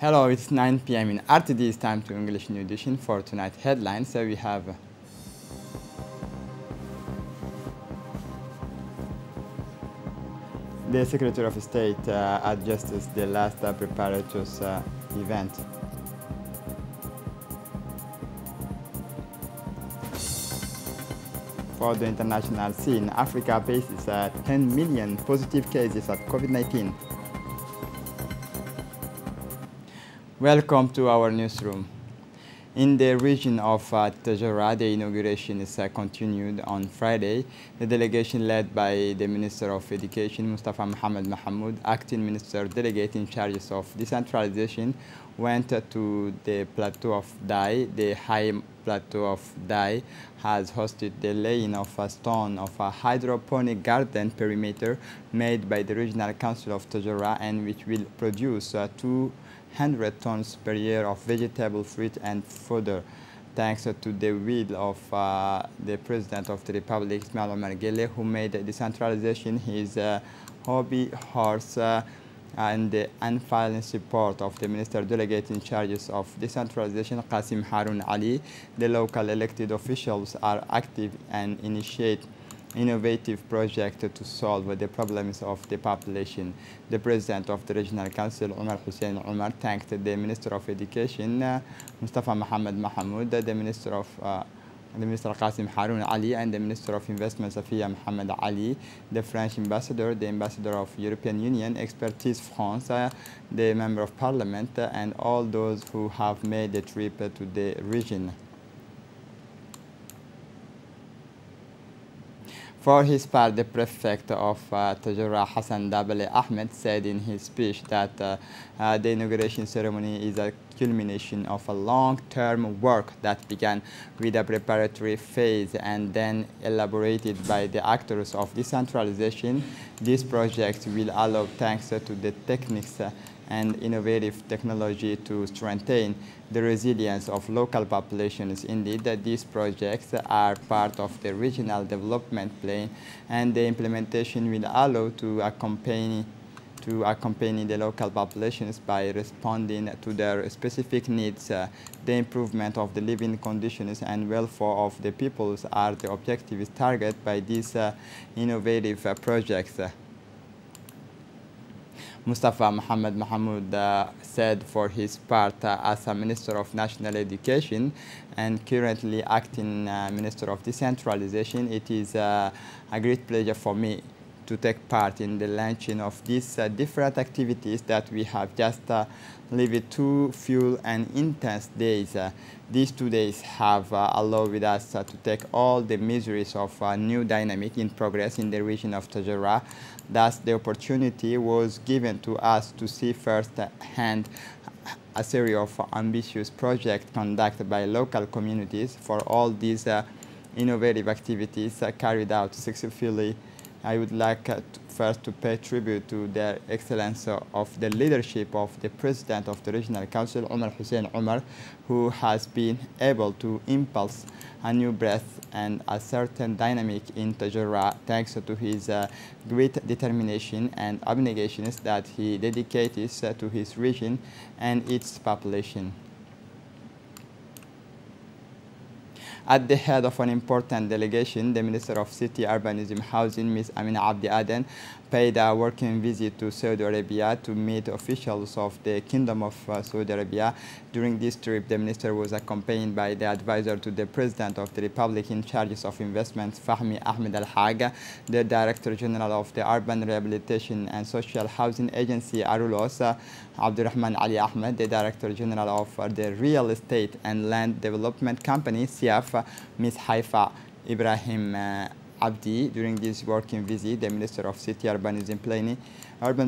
Hello, it's 9 p.m. in RTD. It's time to English New Edition for tonight's headlines. So we have the Secretary of State adjusts the last preparatory event. For the international scene, Africa faces 10 million positive cases of COVID-19. Welcome to our newsroom. In the region of Tajara, the inauguration is continued on Friday. The delegation led by the Minister of Education, Mustafa Mohamed Mahmoud, acting Minister Delegate in charge of decentralization, went to the plateau of Dai. The high plateau of Dai has hosted the laying of a stone of a hydroponic garden perimeter made by the Regional Council of Tajara, and which will produce 200 tons per year of vegetable, fruit and fodder, thanks to the will of the President of the Republic, Ismail Omar Guelleh, who made decentralization his hobby horse, and the unfailing support of the Minister Delegate in charge of decentralization, Qasim Harun Ali. The local elected officials are active and initiate innovative project to solve the problems of the population. The President of the Regional Council, Omar Hussein Omar, thanked the Minister of Education, Mustafa Mohamed Mahmoud, the Minister Qasim Harun Ali, and the Minister of Investment, Safia Mohamed Ali, the French Ambassador, the Ambassador of European Union, Expertise France, the Member of Parliament, and all those who have made the trip to the region. For his part, the prefect of Tajara, Hassan Dabale Ahmed, said in his speech that the inauguration ceremony is a culmination of a long-term work that began with a preparatory phase and then elaborated by the actors of decentralization. This project will allow, thanks to the techniques and innovative technology, to strengthen the resilience of local populations. Indeed, these projects are part of the regional development plan, and the implementation will allow to accompany the local populations by responding to their specific needs. The improvement of the living conditions and welfare of the peoples are the objectives targeted by these innovative projects. Mustafa Mohamed Mahmoud said for his part, as a Minister of National Education and currently acting Minister of Decentralization, it is a great pleasure for me to take part in the launching of these different activities that we have just lived 2 full and intense days. These 2 days have allowed us to take all the measures of a new dynamic in progress in the region of Tajara. Thus, the opportunity was given to us to see firsthand a series of ambitious projects conducted by local communities. For all these innovative activities carried out successfully, I would like first to pay tribute to the excellence of the leadership of the President of the Regional Council, Omar Hussein Omar, who has been able to impulse a new breath and a certain dynamic in Tajara, thanks to his great determination and abnegations that he dedicates to his region and its population. At the head of an important delegation, the Minister of City, Urbanism, Housing, Ms. Amina Abdi Aden, paid a working visit to Saudi Arabia to meet officials of the Kingdom of Saudi Arabia. During this trip, the minister was accompanied by the advisor to the President of the Republic in charge of investments, Fahmi Ahmed Al-Hag, the Director General of the Urban Rehabilitation and Social Housing Agency, Arulos, Abdurrahman Ali Ahmed, the Director General of the Real Estate and Land Development Company, SIAF, Ms. Haifa Ibrahim Abdi. During this working visit, the Minister of City, Urban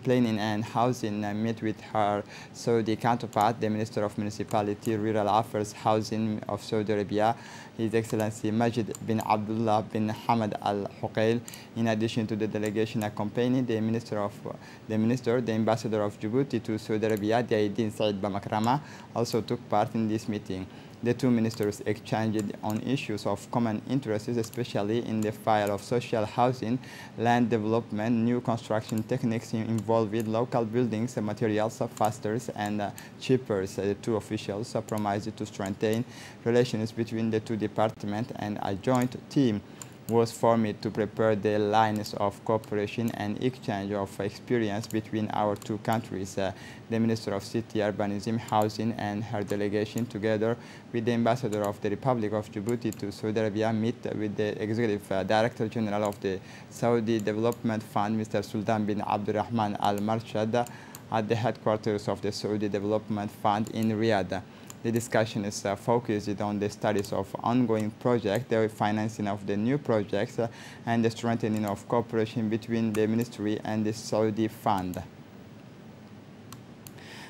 Planning and Housing met with her Saudi counterpart, the Minister of Municipality, Rural Affairs, Housing of Saudi Arabia, His Excellency Majid bin Abdullah bin Hamad Al Huqail. In addition to the delegation accompanied the the Ambassador of Djibouti to Saudi Arabia, Diaydin Said Bamakrama, also took part in this meeting. The two ministers exchanged on issues of common interests, especially in the field of social housing, land development, new construction techniques involving local buildings, materials faster and cheaper. The two officials promised to strengthen relations between the two departments, and a joint team was formed to prepare the lines of cooperation and exchange of experience between our two countries. The Minister of City, Urbanism, Housing and her delegation, together with the Ambassador of the Republic of Djibouti to Saudi Arabia, met with the Executive Director General of the Saudi Development Fund, Mr. Sultan bin Abdulrahman Al Marshad, at the headquarters of the Saudi Development Fund in Riyadh. The discussion is focused on the studies of ongoing projects, the financing of the new projects, and the strengthening of cooperation between the ministry and the Saudi fund.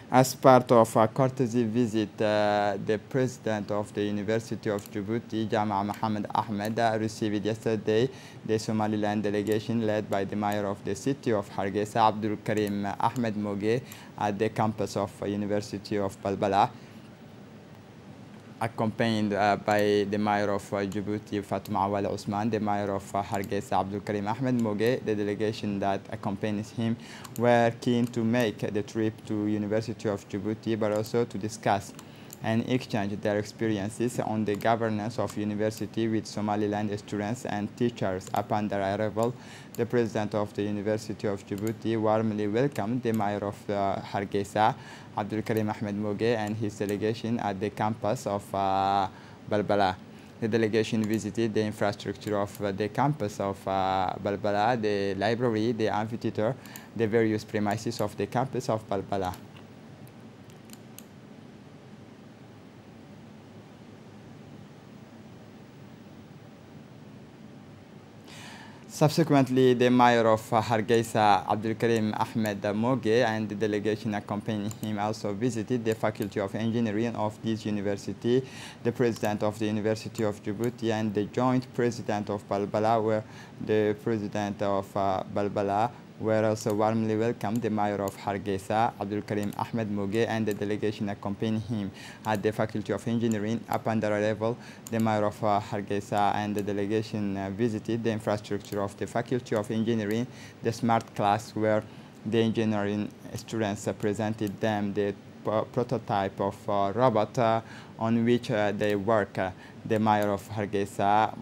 As part of a courtesy visit, the president of the University of Djibouti, Jama Mohammed Ahmed, received yesterday the Somaliland delegation led by the mayor of the city of Hargeisa, Abdul Karim Ahmed Moge, at the campus of University of Balbala, accompanied by the mayor of Djibouti, Fatma Awal Osman, the mayor of Hargeisa, Abdul Karim Ahmed Moge. The delegation that accompanies him were keen to make the trip to University of Djibouti, but also to discuss and exchange their experiences on the governance of university with Somaliland students and teachers. Upon their arrival, the president of the University of Djibouti warmly welcomed the mayor of Hargeisa, Abdul Karim Ahmed Moge, and his delegation at the campus of Balbala. The delegation visited the infrastructure of the campus of Balbala, the library, the amphitheater, the various premises of the campus of Balbala. Subsequently, the mayor of Hargeisa, Abdul Karim Ahmed Moge, and the delegation accompanying him also visited the Faculty of Engineering of this university. The president of the University of Djibouti and the joint president of Balbala were also warmly welcomed. The mayor of Hargeisa, Abdul Karim Ahmed Moge, and the delegation accompanying him at the Faculty of Engineering. Upon their arrival, the mayor of Hargeisa and the delegation visited the infrastructure of the Faculty of Engineering, the smart class where the engineering students presented them the prototype of robot on which they work. The mayor of Hargeisa,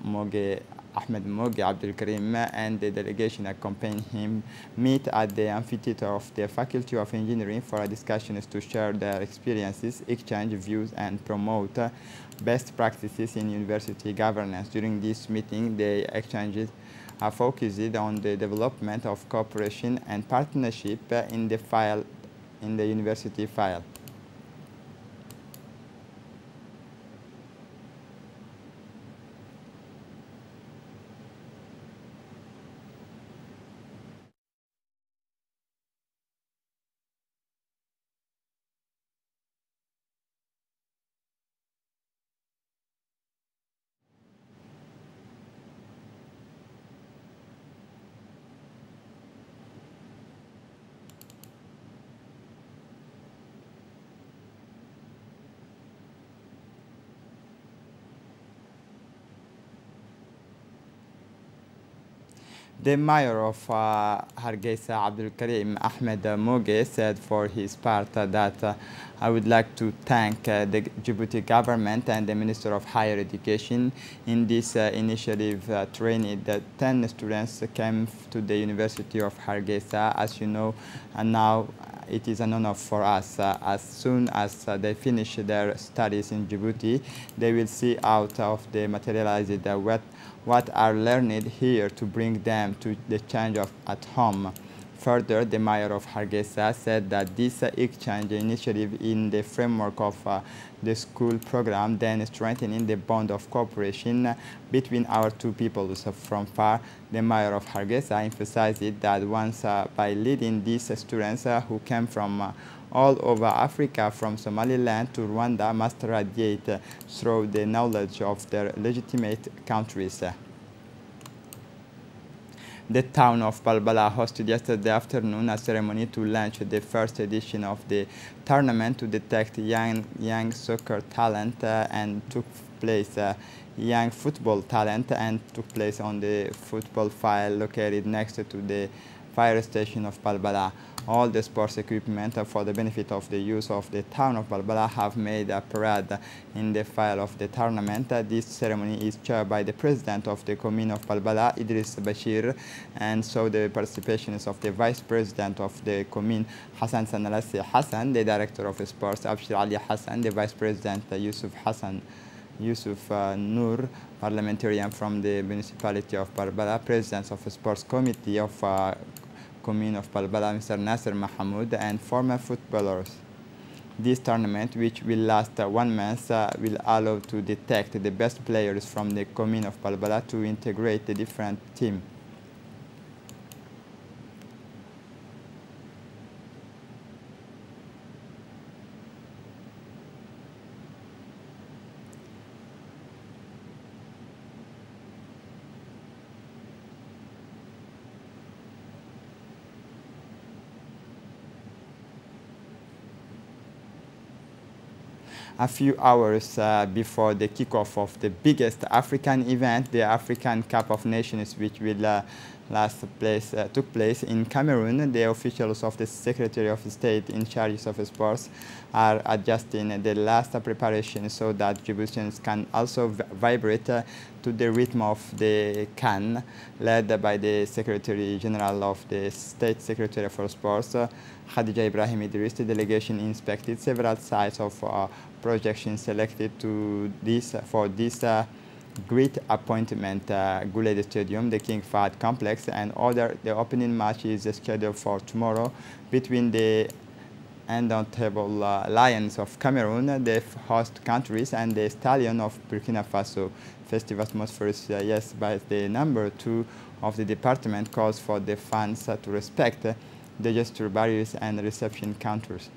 Ahmed Moge Abdul Karim, and the delegation accompanying him meet at the amphitheater of the Faculty of Engineering for discussions to share their experiences, exchange views, and promote best practices in university governance. During this meeting, the exchanges are focused on the development of cooperation and partnership in the university file. The mayor of Hargeisa, Abdul Karim Ahmed Moge, said for his part that I would like to thank the Djibouti government and the Minister of Higher Education in this initiative. Training that 10 students came to the University of Hargeisa, as you know, and now it is an honor for us. As soon as they finish their studies in Djibouti, they will see out of the materialized what are learned here to bring them to the change at home. Further, the mayor of Hargeisa said that this exchange initiative in the framework of the school program, then strengthening the bond of cooperation between our two peoples. So from far, the mayor of Hargeisa emphasized that once by leading these students who came from all over Africa, from Somaliland to Rwanda, must radiate through the knowledge of their legitimate countries. The town of Balbala hosted yesterday afternoon a ceremony to launch the first edition of the tournament to detect young soccer talent and took place young football talent and took place on the football field located next to the fire station of Balbala. All the sports equipment for the benefit of the use of the town of Balbala have made a parade in the file of the tournament. This ceremony is chaired by the president of the commune of Balbala, Idris Bashir, and so the participation is of the vice president of the commune, Hassan Sanalasi Hassan, the director of sports, Abshir Ali Hassan, the vice president, Yusuf Noor, parliamentarian from the municipality of Balbala, president of the sports committee of commune of Balbala, Mr. Nasser Mahmoud, and former footballers. This tournament, which will last 1 month, will allow to detect the best players from the commune of Balbala to integrate the different teams. A few hours before the kickoff of the biggest African event, the African Cup of Nations, which will took place in Cameroon, the officials of the Secretary of State in charge of sports are adjusting the last preparation so that Djiboutians can also vibrate to the rhythm of the CAN, led by the Secretary General of the State Secretary for Sports, Khadija Ibrahim Idris. The delegation inspected several sites of projections selected for this great appointment. Guled Stadium, the King Fahd Complex, and the opening match is scheduled for tomorrow between the indomitable Lions of Cameroon, the host countries, and the Stallion of Burkina Faso. Festive atmosphere is yes, but the number 2 of the department calls for the fans to respect the gesture barriers and reception counters.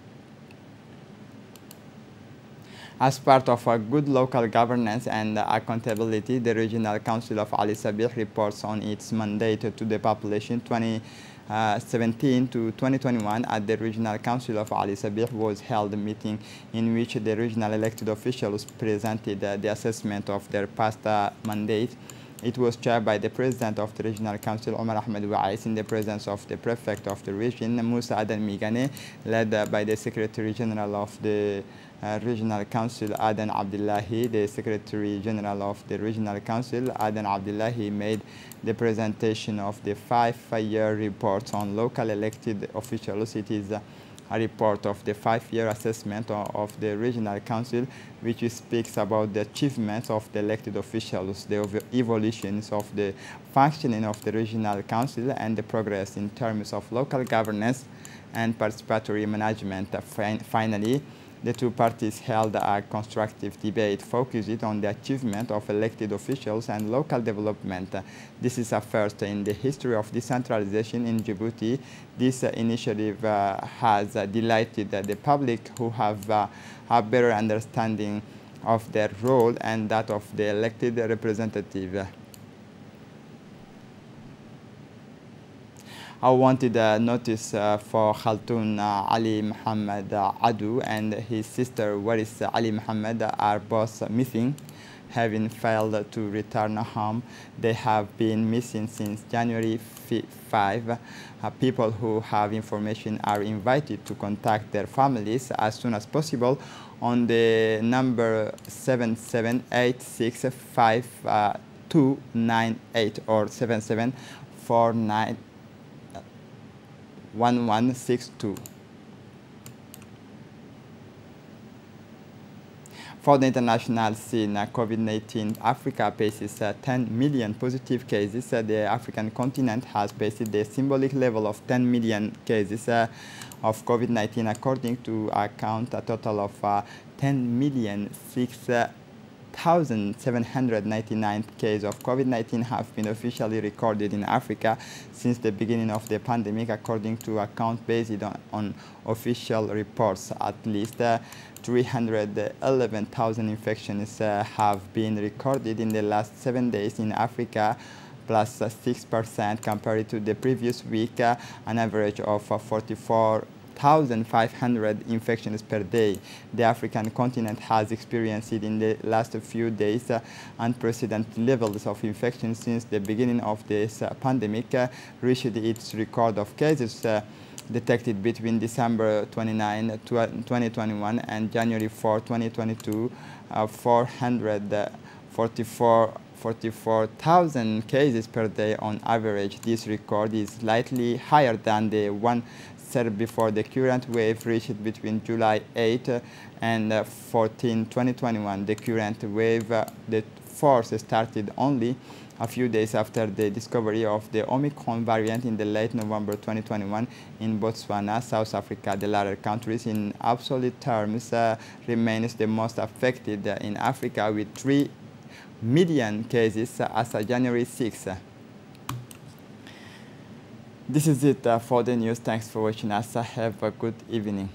As part of a good local governance and accountability, the Regional Council of Ali Sabih reports on its mandate to the population 2017 to 2021. At the Regional Council of Ali Sabih was held a meeting in which the regional elected officials presented the assessment of their past mandate. It was chaired by the President of the Regional Council, Omar Ahmed Ouais, in the presence of the Prefect of the region, Moussa Adan Migane, led by the Secretary General of the Regional Council, Adan Abdullahi. The Secretary General of the Regional Council, Adan Abdullahi, made the presentation of the 5-year report on local elected officials. It is a report of the 5-year assessment of the Regional Council, which speaks about the achievements of the elected officials, the evolutions of the functioning of the Regional Council, and the progress in terms of local governance and participatory management. Finally, the two parties held a constructive debate focused on the achievement of elected officials and local development. This is a first in the history of decentralization in Djibouti. This initiative has delighted the public, who have a better understanding of their role and that of the elected representative. I wanted a notice for Khaltoon Ali Muhammad Adu and his sister Waris Ali Muhammad are both missing, having failed to return home. They have been missing since January 5. People who have information are invited to contact their families as soon as possible on the number 77865298 or 7749 1162. For the international scene, COVID-19, Africa faces 10 million positive cases. The African continent has faced the symbolic level of 10 million cases of COVID-19, according to account a total of 10,006,799 cases of COVID-19 have been officially recorded in Africa since the beginning of the pandemic, according to account based on official reports. At least 311,000 infections have been recorded in the last 7 days in Africa, plus 6% compared to the previous week, an average of 44,500 infections per day. The African continent has experienced in the last few days unprecedented levels of infections since the beginning of this pandemic reached its record of cases detected between December 29, 2021 and January 4, 2022, 44,000 cases per day on average. This record is slightly higher than the one set before the current wave reached between July 8 and 14, 2021. The current wave, the fourth, started only a few days after the discovery of the Omicron variant in the late November 2021 in Botswana, South Africa. The latter countries in absolute terms remains the most affected in Africa with 3 million cases as of January 6. This is it for the news. Thanks for watching us. Have a good evening.